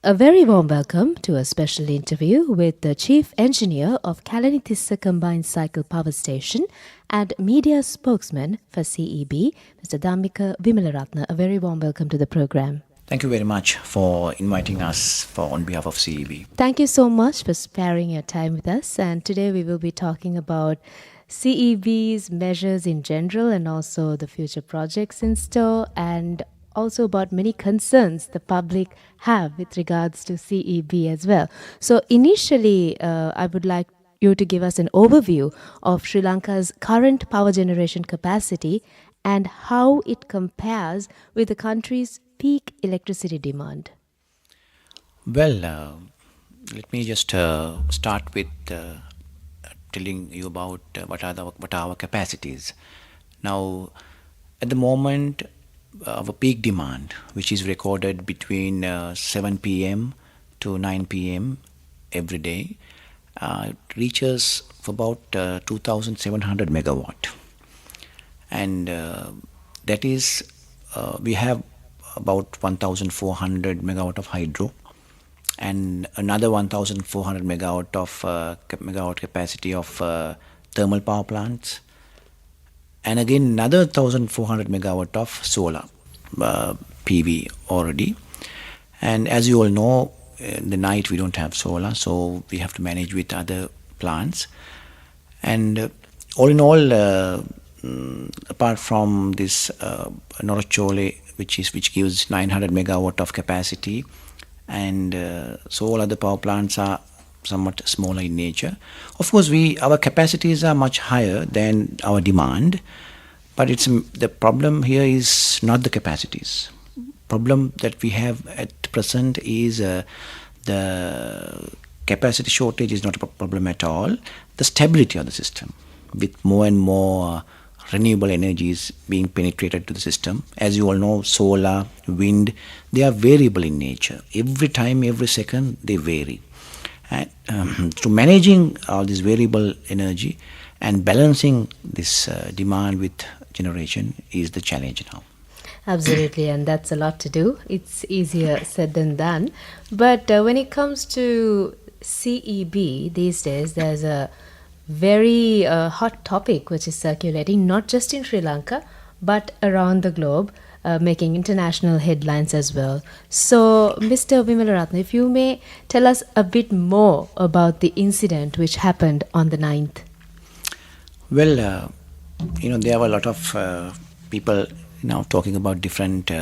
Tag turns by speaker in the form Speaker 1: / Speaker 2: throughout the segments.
Speaker 1: A very warm welcome to a special interview with the Chief Engineer of Kalanithissa Combined Cycle Power Station and media spokesman for CEB, Mr. Dhammika Wimalarathna. A very warm welcome to the program.
Speaker 2: Thank you very much for inviting us on behalf of CEB.
Speaker 1: Thank you so much for sparing your time with us. And today we will be talking about CEB's measures in general and also the future projects in store, and also about many concerns the public have with regards to CEB as well. So initially, I would like you to give us an overview of Sri Lanka's current power generation capacity and how it compares with the country's peak electricity demand.
Speaker 2: Well, let me just start with telling you about what are our capacities. Now, at the moment, our peak demand, which is recorded between 7 p.m. to 9 p.m. every day, reaches for about 2,700 megawatt, and that is we have about 1,400 megawatt of hydro and another 1,400 megawatt of megawatt capacity of thermal power plants, and again another 1,400 megawatt of solar PV already. And as you all know, in the night we don't have solar, so we have to manage with other plants. And all in all, apart from this Norachole, which gives 900 megawatt of capacity, and so all other power plants are somewhat smaller in nature. Of course, our capacities are much higher than our demand, but the problem here is not the capacities. Problem that we have at present is the capacity shortage is not a problem at all. The stability of the system, with more and more renewable energies being penetrated to the system. As you all know, solar, wind, they are variable in nature. Every time, every second, they vary. And to managing all this variable energy and balancing this demand with generation is the challenge now.
Speaker 1: Absolutely, and that's a lot to do. It's easier said than done. But when it comes to CEB these days, there's a very hot topic which is circulating not just in Sri Lanka but around the globe, making international headlines as well. So, Mr. Wimalarathna, if you may tell us a bit more about the incident which happened on the 9th.
Speaker 2: Well, there are a lot of people now talking about different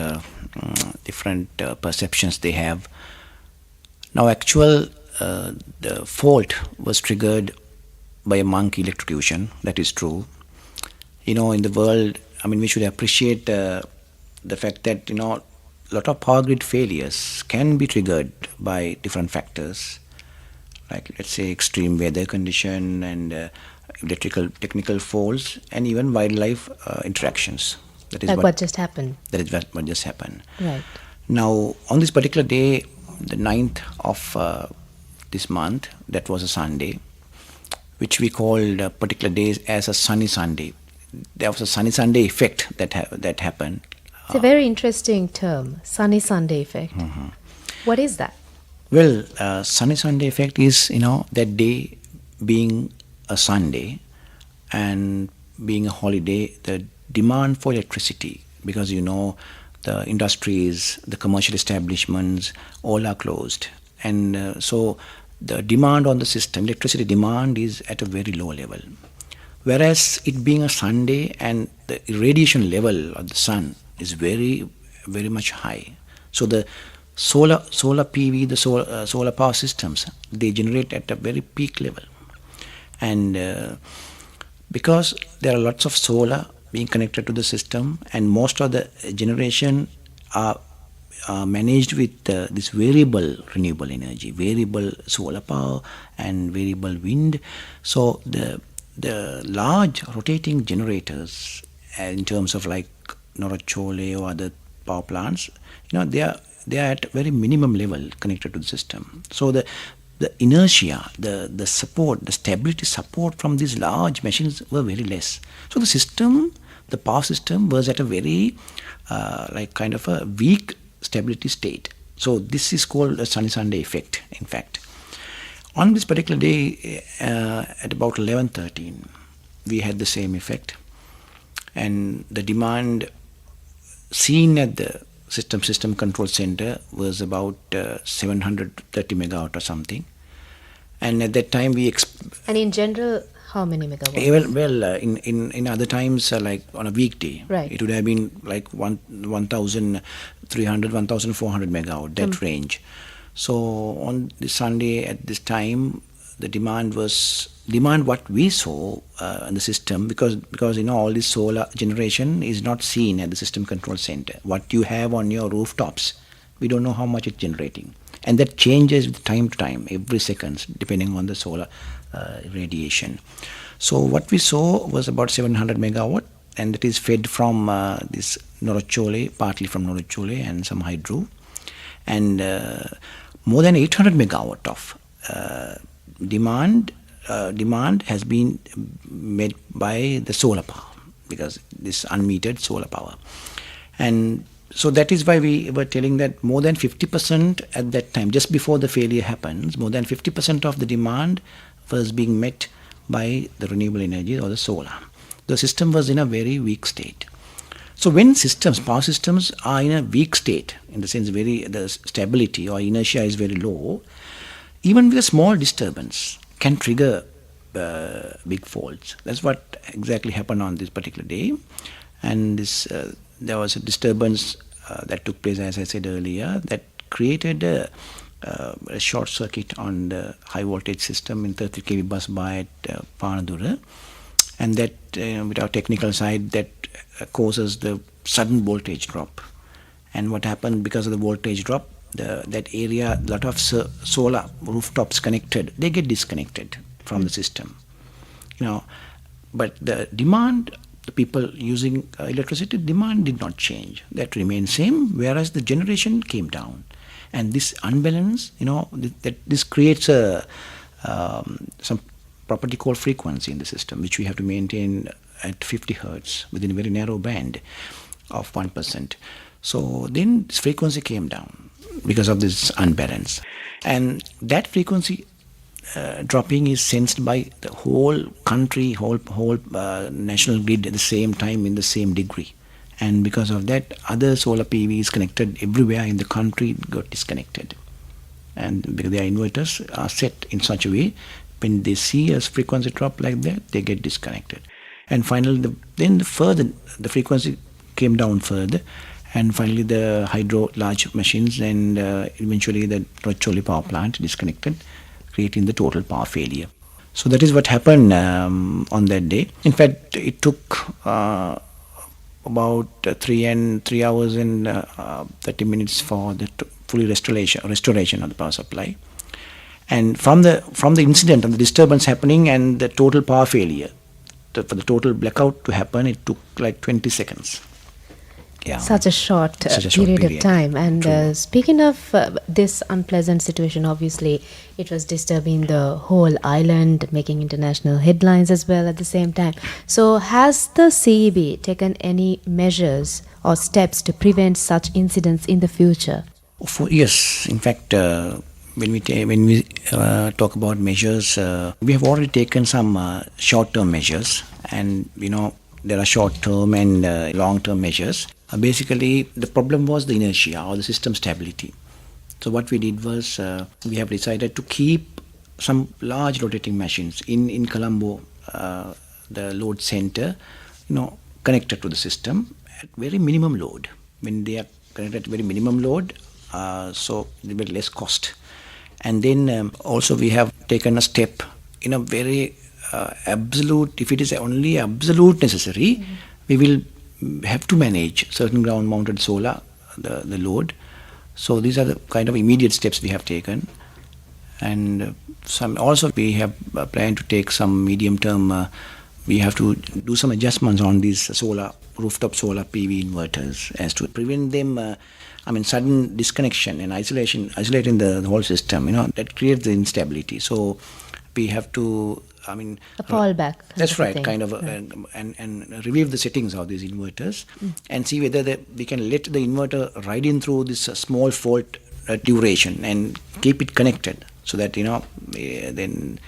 Speaker 2: perceptions they have. Now, the fault was triggered by a monkey electrocution. That is true. In the world, we should appreciate the fact that a lot of power grid failures can be triggered by different factors, like let's say extreme weather condition and electrical technical faults, and even wildlife interactions.
Speaker 1: That is what just happened.
Speaker 2: That is what just happened.
Speaker 1: Right.
Speaker 2: Now, on this particular day, the 9th of this month, that was a Sunday, which we called a particular day as a sunny Sunday. There was a sunny Sunday effect that happened.
Speaker 1: It's a very interesting term, sunny Sunday effect.
Speaker 2: Mm-hmm.
Speaker 1: What is that?
Speaker 2: Well, sunny Sunday effect is, that day being a Sunday and being a holiday, the demand for electricity, because the industries, the commercial establishments, all are closed. And so the demand on the system, electricity demand, is at a very low level. Whereas it being a Sunday and the irradiation level of the sun is very, very much high. So the solar PV, the solar power systems, they generate at a very peak level. And because there are lots of solar being connected to the system, and most of the generation are managed with this variable renewable energy, variable solar power and variable wind. So the large rotating generators, in terms of like Norachole or other power plants, they are at very minimum level connected to the system. So the inertia, the support, the stability support from these large machines were very less. So the power system was at a very kind of a weak stability state. So this is called a sunny Sunday effect, in fact. On this particular day, at about 11:13, we had the same effect, and the demand seen at the system control center was about 730 megawatt or something. And at that time,
Speaker 1: And in general, how many megawatts?
Speaker 2: in other times, like on a weekday,
Speaker 1: Right.
Speaker 2: it would have been like 1,300, 1,400 megawatt, that range. So on the Sunday at this time, the demand what we saw in the system, because all this solar generation is not seen at the system control center. What you have on your rooftops, we don't know how much it's generating, and that changes with time to time, every seconds, depending on the solar radiation. So what we saw was about 700 megawatt, and it is fed from this Norachole, partly from Norachole and some hydro, and more than 800 megawatt of demand has been made by the solar power, because this unmetered solar power. And so that is why we were telling that more than 50% at that time, just before the failure happens, more than 50% of the demand was being met by the renewable energy or the solar. The system was in a very weak state. So when power systems are in a weak state, in the sense the stability or inertia is very low, even with a small disturbance can trigger big faults. That's what exactly happened on this particular day. And there was a disturbance that took place, as I said earlier, that created a short circuit on the high voltage system in 30 kV bus bar at Panadura. And that, with our technical side, that causes the sudden voltage drop. And what happened because of the voltage drop, that area, a lot of solar rooftops connected, they get disconnected from the system. But the demand, the people using electricity, demand did not change. That remained same, whereas the generation came down. And this unbalance, this creates some property called frequency in the system, which we have to maintain at 50 hertz within a very narrow band of 1%. So then this frequency came down because of this unbalance. And that frequency dropping is sensed by the whole country, whole national grid at the same time in the same degree. And because of that, other solar PVs connected everywhere in the country got disconnected. And because their inverters are set in such a way, when they see a frequency drop like that, they get disconnected. And finally, the frequency came down further. And finally, the hydro large machines and eventually the Rocholi power plant disconnected, creating the total power failure. So that is what happened on that day. In fact, it took about 3 hours and 30 minutes for the fully restoration of the power supply. And from the incident and the disturbance happening and the total power failure, for the total blackout to happen, it took like 20 seconds. Yeah.
Speaker 1: Such a short period of time. And speaking of this unpleasant situation, obviously it was disturbing the whole island, making international headlines as well at the same time. So has the CEB taken any measures or steps to prevent such incidents in the future?
Speaker 2: Yes, in fact, when we talk about measures, we have already taken some short-term measures, and there are short-term and long-term measures. Basically, the problem was the inertia or the system stability. So what we did was we have decided to keep some large rotating machines in Colombo, the load center, connected to the system at very minimum load. When they are connected at very minimum load, so there will be less cost. And then also we have taken a step in a very absolute, if it is only absolute necessary, we will have to manage certain ground mounted solar, the load. So these are the kind of immediate steps we have taken. And also we have planned to take some medium term, we have to do some adjustments on these rooftop solar PV inverters as to prevent them sudden disconnection and isolating the whole system, that creates the instability. So we have to,
Speaker 1: a fallback.
Speaker 2: That's right, kind of, and review the settings of these inverters and see whether we can let the inverter ride in through this small fault duration and keep it connected so that then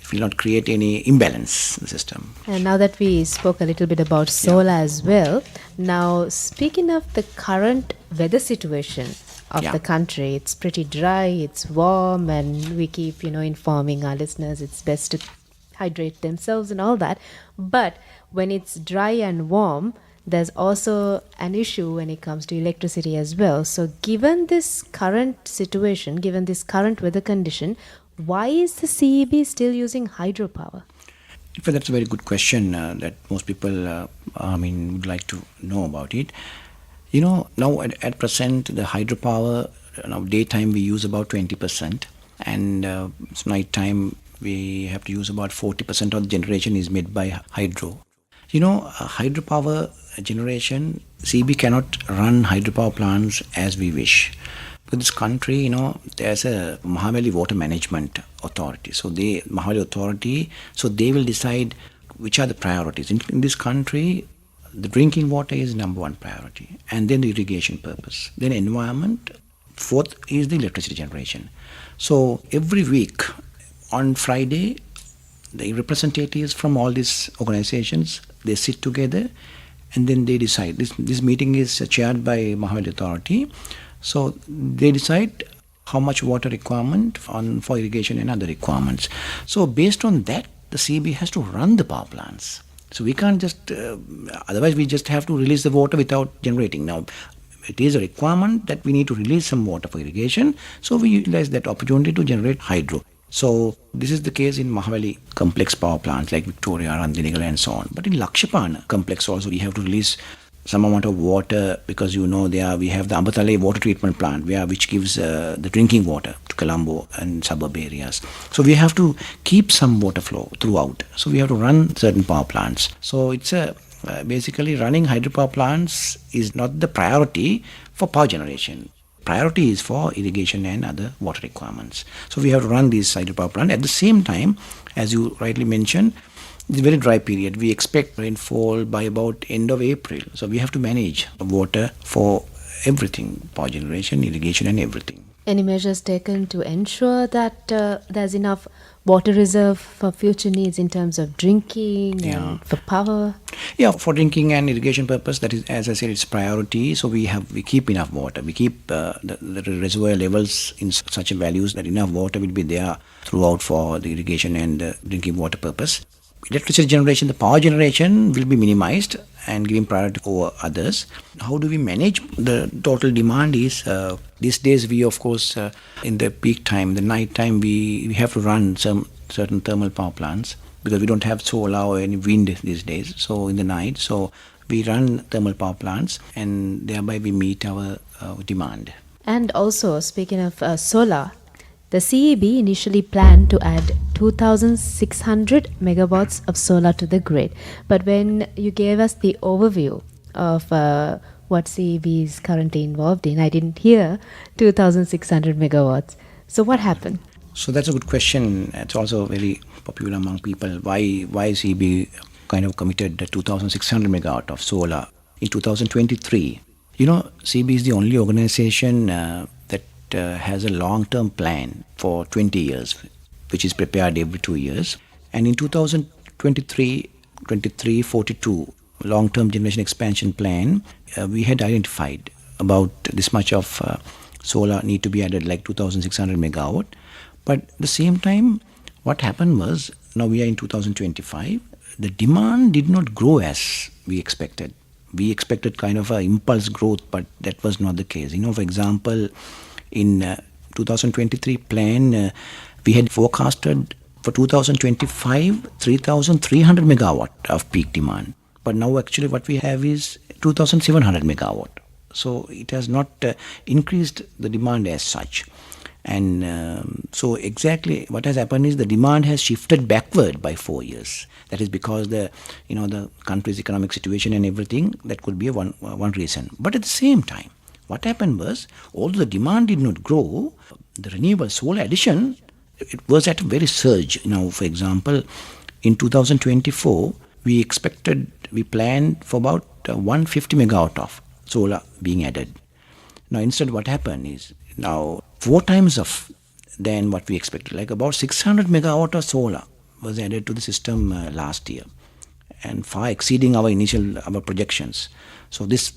Speaker 2: it will not create any imbalance in the system.
Speaker 1: And now that we spoke a little bit about
Speaker 2: Yeah.
Speaker 1: solar as well, now speaking of the current weather situation of
Speaker 2: Yeah.
Speaker 1: the country, it's pretty dry, it's warm, and we keep, informing our listeners it's best to hydrate themselves and all that. But when it's dry and warm, there's also an issue when it comes to electricity as well. So, given this current situation, given this current weather condition, why is the CEB still using hydropower?
Speaker 2: In fact, that's a very good question that most people, would like to know about it. Now at present, the hydropower, now daytime we use about 20%, and nighttime we have to use about 40% of the generation is made by hydro. Hydropower generation, CB cannot run hydropower plants as we wish. For this country, there's a Mahavali Water Management Authority. So Mahavali Authority, so they will decide which are the priorities. In this country, the drinking water is number one priority, and then the irrigation purpose, then environment, fourth is the electricity generation. So every week on Friday, the representatives from all these organizations, they sit together and then they decide. This meeting is chaired by Mahavali Authority. So they decide how much water requirement for irrigation and other requirements. So based on that, the CB has to run the power plants. So we can't just, otherwise we just have to release the water without generating. Now, it is a requirement that we need to release some water for irrigation. So we utilize that opportunity to generate hydro. So this is the case in Mahavali complex power plants like Victoria, Randhinigal and so on. But in Lakshapana complex also we have to release some amount of water because we have the Ambatale water treatment plant which gives the drinking water to Colombo and suburb areas. So we have to keep some water flow throughout. So we have to run certain power plants. So it's basically running hydropower plants is not the priority for power generation. Priority is for irrigation and other water requirements. So we have to run these hydropower plants. At the same time, as you rightly mentioned, it's a very dry period. We expect rainfall by about end of April. So we have to manage water for everything, power generation, irrigation and everything.
Speaker 1: Any measures taken to ensure that there's enough water reserve for future needs in terms of drinking and for power?
Speaker 2: Yeah, for drinking and irrigation purpose, that is, as I said, it's priority. So we keep enough water. We keep the reservoir levels in such a values that enough water will be there throughout for the irrigation and drinking water purpose. Electricity generation, the power generation will be minimized and giving priority over others. How do we manage the total demand is, these days we of course, in the peak time, the night time, we have to run some certain thermal power plants because we don't have solar or any wind these days. So in the night, so we run thermal power plants and thereby we meet our demand.
Speaker 1: And also, speaking of solar, the CEB initially planned to add 2,600 megawatts of solar to the grid. But when you gave us the overview of what CEB is currently involved in, I didn't hear 2,600 megawatts. So what happened?
Speaker 2: So that's a good question. It's also very popular among people. Why CEB kind of committed the 2,600 megawatt of solar in 2023? CEB is the only organization that has a long-term plan for 20 years, which is prepared every 2 years. And in 2023-42 long-term generation expansion plan, we had identified about this much of solar need to be added, like 2,600 megawatt. But at the same time, what happened was, now we are in 2025, the demand did not grow as we expected. We expected kind of an impulse growth, but that was not the case. For example, in 2023 plan, we had forecasted for 2025 3,300 megawatt of peak demand. But now actually what we have is 2,700 megawatt. So it has not increased the demand as such. And so exactly what has happened is the demand has shifted backward by 4 years. That is because the country's economic situation and everything, that could be one reason. But at the same time, what happened was, although the demand did not grow, the renewable solar addition, it was at a very surge. For example, in 2024, we planned for about 150 megawatt of solar being added. Now, instead what happened is, now four times of than what we expected. Like about 600 megawatt of solar was added to the system last year, and far exceeding our projections. So this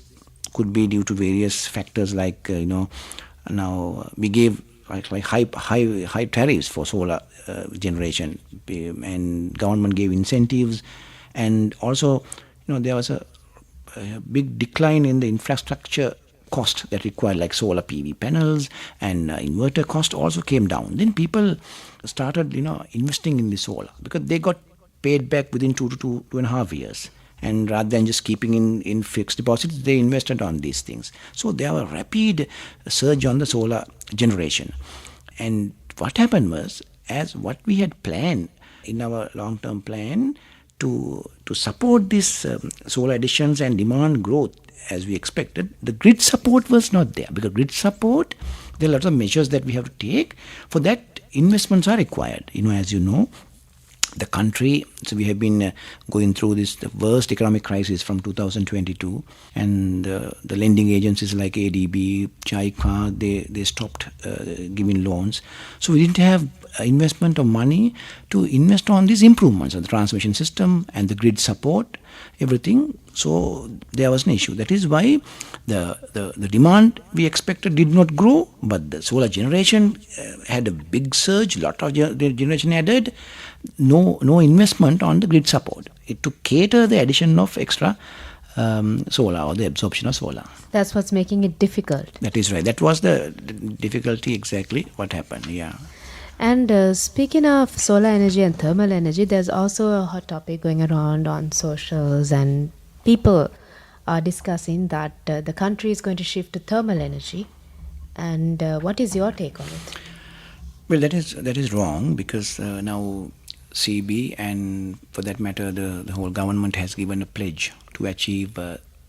Speaker 2: could be due to various factors, like now we gave like high tariffs for solar generation, and government gave incentives, and also there was a big decline in the infrastructure cost that required, like solar PV panels, and inverter cost also came down. Then people started investing in the solar because they got paid back within 2 to 2.5 years, and rather than just keeping in fixed deposits, they invested on these things. So there was a rapid surge on the solar generation. And what happened was, as what we had planned in our long-term plan to support this solar additions and demand growth as we expected, the grid support was not there. Because grid support, there are lots of measures that we have to take. For that, investments are required. As you know, the country, so we have been going through the worst economic crisis from 2022, and the lending agencies like ADB, JICA, they stopped giving loans. So we didn't have investment of money to invest on these improvements of the transmission system and the grid support, everything. So there was an issue. That is why the demand we expected did not grow, but the solar generation had a big surge, lot of generation added, no investment on the grid support. It to cater the addition of extra solar, or the absorption of solar.
Speaker 1: That's what's making it difficult.
Speaker 2: That is right. That was the difficulty, exactly what happened. Yeah.
Speaker 1: And speaking of solar energy and thermal energy, there's also a hot topic going around on socials, and people are discussing that the country is going to shift to thermal energy. And what is your take on it?
Speaker 2: Well, that is wrong, because now CB, and for that matter the whole government, has given a pledge to achieve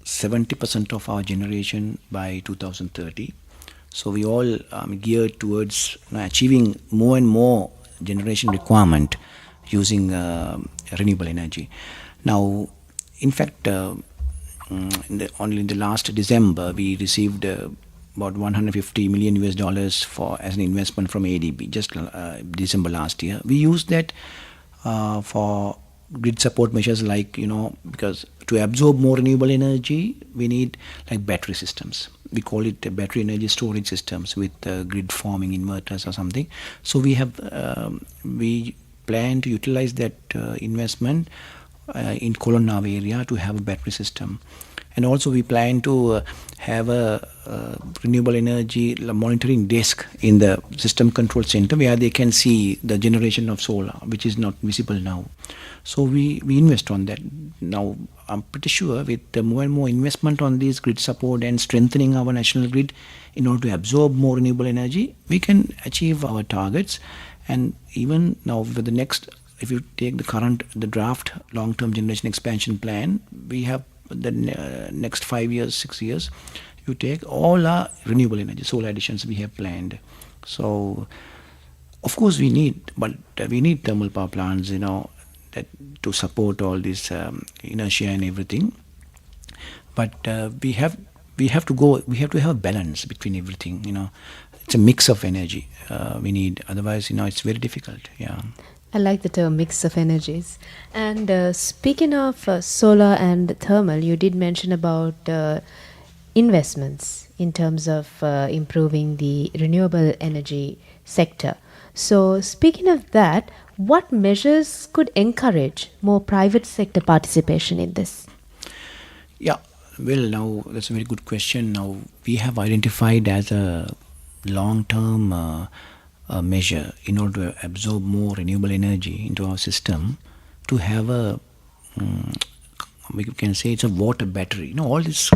Speaker 2: 70% of our generation by 2030. So we all geared towards achieving more and more generation requirement using renewable energy. Now, in fact, only in the last December, we received about 150 million US dollars as an investment from ADB, just December last year. We used that for grid support measures, like because to absorb more renewable energy, we need like battery systems. We call it battery energy storage systems with grid forming inverters or something. So we plan to utilize that investment in Kolonnav area to have a battery system. And also we plan to have a renewable energy monitoring desk in the system control center, where they can see the generation of solar, which is not visible now. So we invest on that. Now I'm pretty sure with more and more investment on this grid support and strengthening our national grid in order to absorb more renewable energy, we can achieve our targets. And even now with the next, if you take the draft long-term generation expansion plan, we have the next 5 years, 6 years, you take all our renewable energy, solar additions we have planned. So, of course we need thermal power plants, that to support all this inertia and everything. But we have to have a balance between everything. It's a mix of energy we need. Otherwise, it's very difficult. Yeah.
Speaker 1: I like the term mix of energies. And speaking of solar and thermal, you did mention about investments in terms of improving the renewable energy sector. So speaking of that, what measures could encourage more private sector participation in this?
Speaker 2: Yeah, well, now that's a very good question. Now we have identified as a long-term measure in order to absorb more renewable energy into our system, to have we can say it's a water battery. All these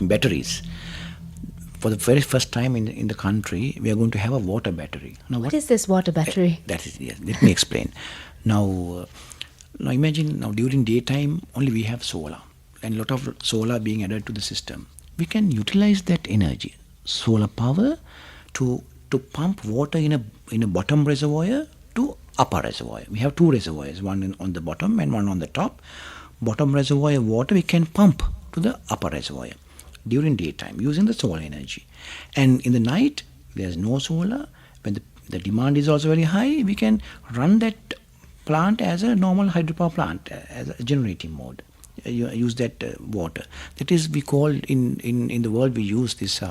Speaker 2: batteries, for the very first time in the country, we are going to have a water battery. Now,
Speaker 1: what is this water battery?
Speaker 2: That is, yes. Let me explain. Now imagine during daytime only we have solar, and a lot of solar being added to the system. We can utilize that energy, solar power, to pump water in a bottom reservoir to upper reservoir. We have two reservoirs, one on the bottom and one on the top. Bottom reservoir water we can pump to the upper reservoir during daytime using the solar energy. And in the night, there's no solar, when the demand is also very high, we can run that plant as a normal hydropower plant, as a generating mode. You use that water. That is, we call in the world, we use this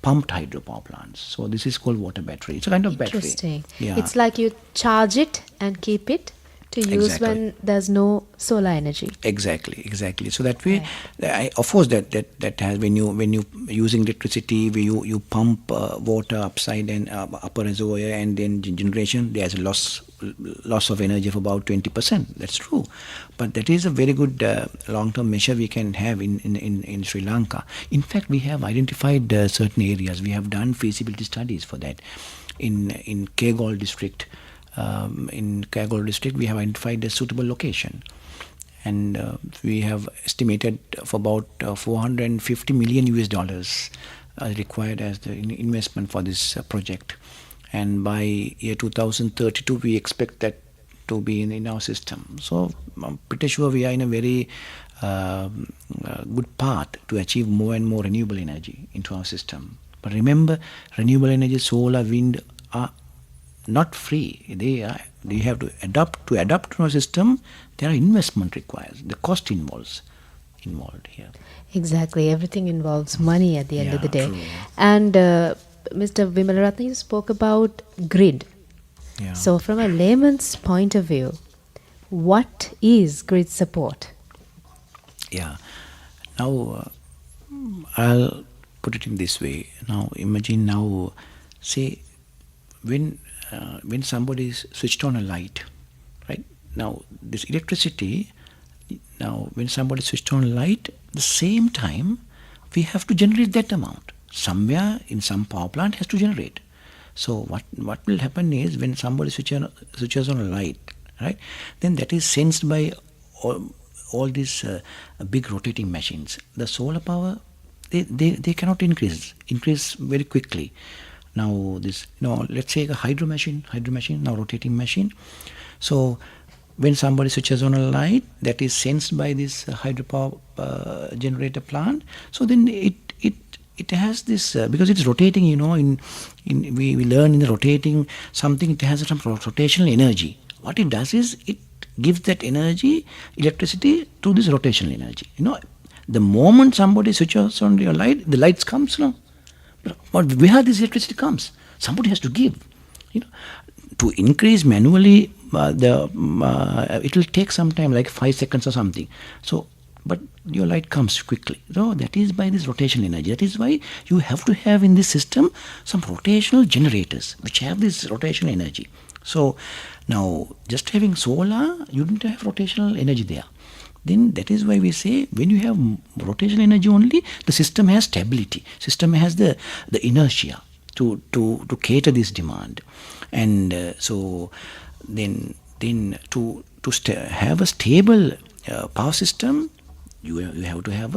Speaker 2: pumped hydropower plants. So this is called water battery. It's a kind of battery.
Speaker 1: Interesting.
Speaker 2: Yeah.
Speaker 1: It's like you charge it and keep it to use
Speaker 2: Exactly.
Speaker 1: when there's no solar energy.
Speaker 2: Exactly. So that way, of course, that has, when you using electricity, where you pump water upside and upper reservoir, and then generation, there's a loss of energy of about 20%. That's true, but that is a very good long-term measure we can have in Sri Lanka. In fact, we have identified certain areas. We have done feasibility studies for that in Kegol district. In Kagol district, we have identified a suitable location, and we have estimated for about 450 million US dollars required as the investment for this project. And by year 2032, we expect that to be in our system. So I'm pretty sure we are in a very good path to achieve more and more renewable energy into our system. But remember, renewable energy, solar, wind are not free. They have to adapt to our system. There are investment required. The cost involved here.
Speaker 1: Exactly. Everything involves money at the end of the day.
Speaker 2: True.
Speaker 1: And Mr. Wimalarathna, you spoke about grid.
Speaker 2: Yeah.
Speaker 1: So from a layman's point of view, what is grid support?
Speaker 2: Yeah. Now I'll put it in this way. Now imagine, say when somebody switched on a light, right? Now this electricity, now when somebody switched on a light, the same time we have to generate that amount. Somewhere in some power plant has to generate. So what will happen is, when somebody switches on a light, right? Then that is sensed by all these big rotating machines. The solar power, they cannot increase very quickly. Now this, let's say a hydro machine, now rotating machine. So when somebody switches on a light, that is sensed by this hydropower generator plant. So then it has this, because it's rotating, we learn in the rotating something, it has some rotational energy. What it does is, it gives that energy, electricity, to this rotational energy. The moment somebody switches on your light, the lights comes now. But where this electricity comes, somebody has to give. To increase manually, it will take some time, like 5 seconds or something. So, but your light comes quickly. So that is by this rotational energy. That is why you have to have in this system some rotational generators which have this rotational energy. So now, just having solar, you don't have rotational energy there. Then that is why we say, when you have rotational energy only, the system has stability. System has the inertia to cater this demand. And so then to have a stable power system, you have to have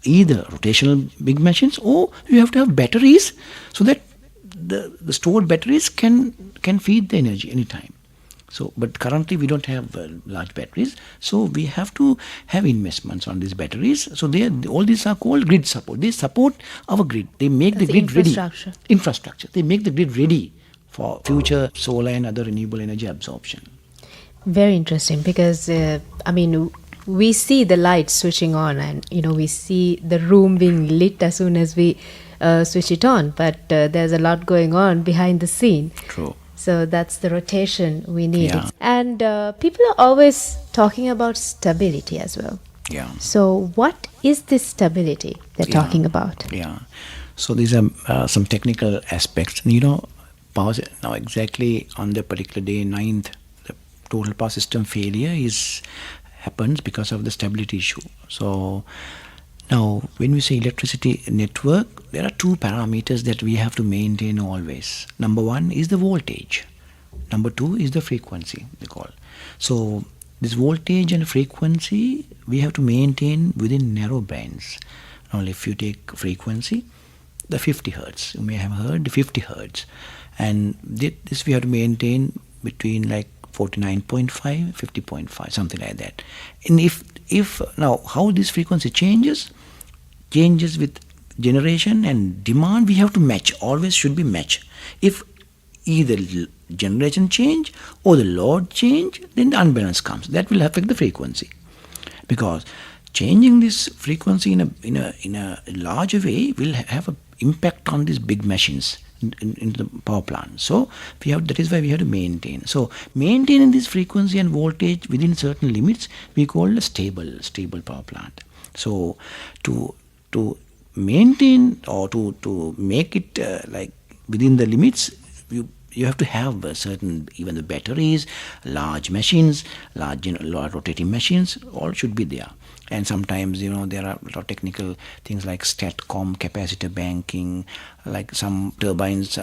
Speaker 2: either rotational big machines, or you have to have batteries, so that the stored batteries can feed the energy anytime. So, but currently we don't have large batteries, so we have to have investments on these batteries. So all these are called grid support. They support our grid. They make the grid ready. Infrastructure. They make the grid ready for future solar and other renewable energy absorption.
Speaker 1: Very interesting, because we see the lights switching on, and we see the room being lit as soon as we switch it on. But there's a lot going on behind the scene.
Speaker 2: True.
Speaker 1: So that's the rotation we need.
Speaker 2: Yeah.
Speaker 1: And people are always talking about stability as well.
Speaker 2: Yeah.
Speaker 1: So what is this stability they're talking about?
Speaker 2: Yeah. So these are some technical aspects. Power, now exactly on the particular day, 9th, the total power system failure happens because of the stability issue. So now, when we say electricity network, there are two parameters that we have to maintain always. Number one is the voltage. Number two is the frequency, they call. So this voltage and frequency, we have to maintain within narrow bands. Now, if you take frequency, the 50 hertz, you may have heard the 50 hertz. And this we have to maintain between like 49.5, 50.5, something like that. And if now, how this frequency changes with generation and demand, we have to match, always should be match. If either generation change or the load change, then the unbalance comes. That will affect the frequency, because changing this frequency in a larger way will have an impact on these big machines in the power plant. So that is why we have to maintain. So maintaining this frequency and voltage within certain limits, we call a stable power plant. So to maintain, or to make it like within the limits, you have to have a certain, even the batteries, large machines, large rotating machines, all should be there. And sometimes there are a lot of technical things like statcom, capacitor banking, like some turbines,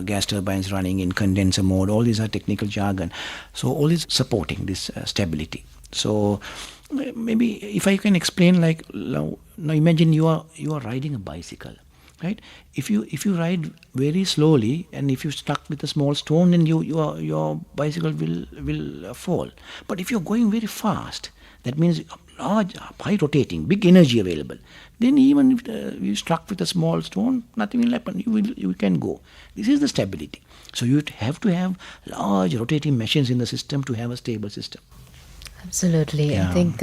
Speaker 2: gas turbines running in condenser mode. All these are technical jargon. So all is supporting this stability. So maybe if I can explain, like now imagine you are riding a bicycle, right? If you ride very slowly, and if you stuck with a small stone, then your bicycle will fall. But if you're going very fast, that means large, high rotating, big energy available, then even if you struck with a small stone, nothing will happen. You can go. This is the stability. So you have to have large rotating machines in the system to have a stable system.
Speaker 1: Absolutely. I
Speaker 2: Yeah.
Speaker 1: think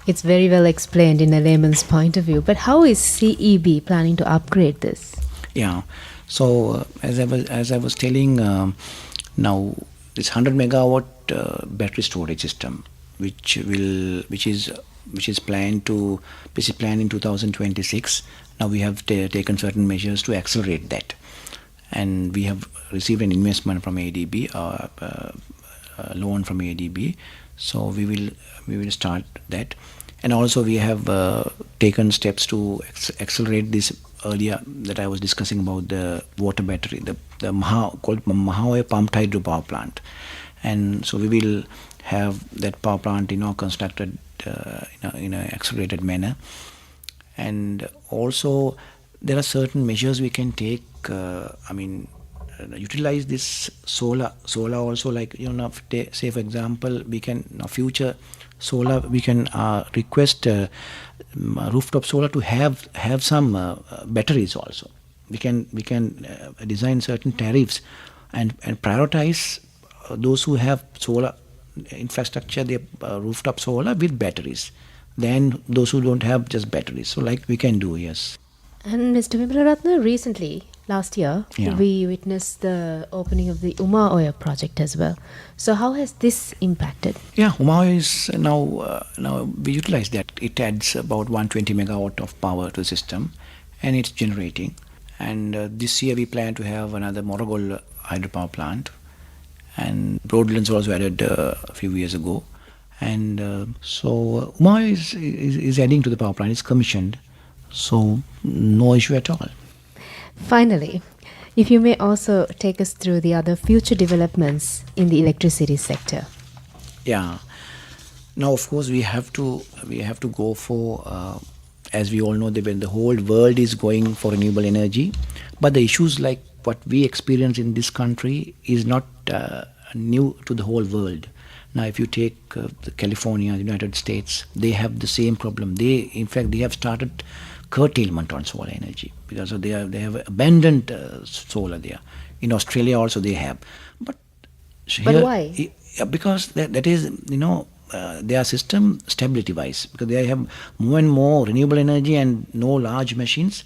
Speaker 1: it's very well explained in a layman's point of view. But how is CEB planning to upgrade this?
Speaker 2: Yeah. So as I was telling, now this 100 megawatt battery storage system, which is planned to basically planned in 2026. Now we have taken certain measures to accelerate that, and we have received an investment from ADB, loan from ADB. So we will start that, and also we have taken steps to accelerate this earlier that I was discussing about the water battery, the called Mahaway pumped hydro power plant, and so we will have that power plant constructed in a accelerated manner. And also there are certain measures we can take. Utilize this solar also, like say for example, we can future solar, we can request rooftop solar to have some batteries also. We can design certain tariffs and prioritize those who have solar infrastructure, their rooftop solar with batteries, than those who don't have just batteries. So like we can do, yes.
Speaker 1: And Mr. Wimalarathna, recently, last year,
Speaker 2: Yeah.
Speaker 1: we witnessed the opening of the Uma Oya project as well. So how has this impacted?
Speaker 2: Yeah, Humayo is now we utilize that. It adds about 120 megawatt of power to the system, and it's generating. And this year we plan to have another Morogol hydropower plant, and Broadlands also added a few years ago. And so Humayo is adding to the power plant. It's commissioned, so no issue at all.
Speaker 1: Finally, if you may also take us through the other future developments in the electricity sector.
Speaker 2: Yeah. Now, of course, we have to go for, as we all know, when the whole world is going for renewable energy, but the issues like what we experience in this country is not new to the whole world. Now, if you take California, the United States, they have the same problem. In fact, they have started curtailment on solar energy because they have abandoned solar there. In Australia also they have, but
Speaker 1: But why?
Speaker 2: Because that is their system stability wise, because they have more and more renewable energy and no large machines,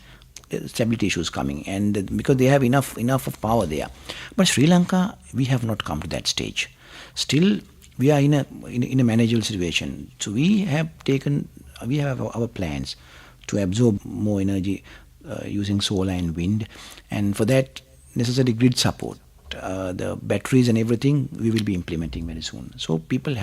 Speaker 2: stability issues coming, and because they have enough of power there. But Sri Lanka, we have not come to that stage. Still we are in a manageable situation. So we have our plans to absorb more energy using solar and wind, and for that necessary grid support, the batteries and everything we will be implementing very soon. So people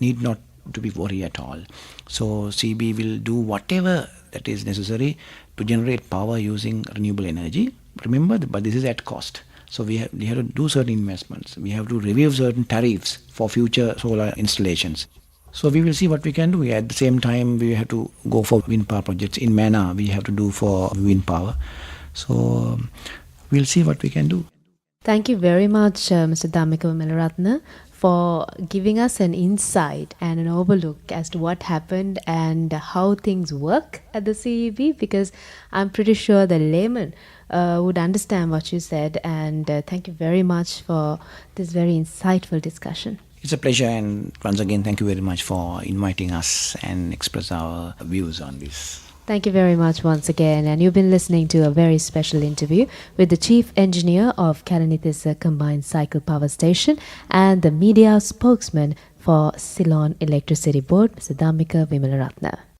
Speaker 2: need not to be worried at all. So CB will do whatever that is necessary to generate power using renewable energy. Remember, but this is at cost. So we have to do certain investments. We have to review certain tariffs for future solar installations. So we will see what we can do. At the same time, we have to go for wind power projects. In Mana, we have to do for wind power. So we'll see what we can do.
Speaker 1: Thank you very much, Mr. Dhammika Wimalarathna, for giving us an insight and an overlook as to what happened and how things work at the CEB, because I'm pretty sure the layman would understand what you said. And thank you very much for this very insightful discussion.
Speaker 2: It's a pleasure, and once again, thank you very much for inviting us and express our views on this.
Speaker 1: Thank you very much once again. And you've been listening to a very special interview with the Chief Engineer of Kalanithisa Combined Cycle Power Station and the media spokesman for Ceylon Electricity Board, Mr. Dhammika Wimalarathna.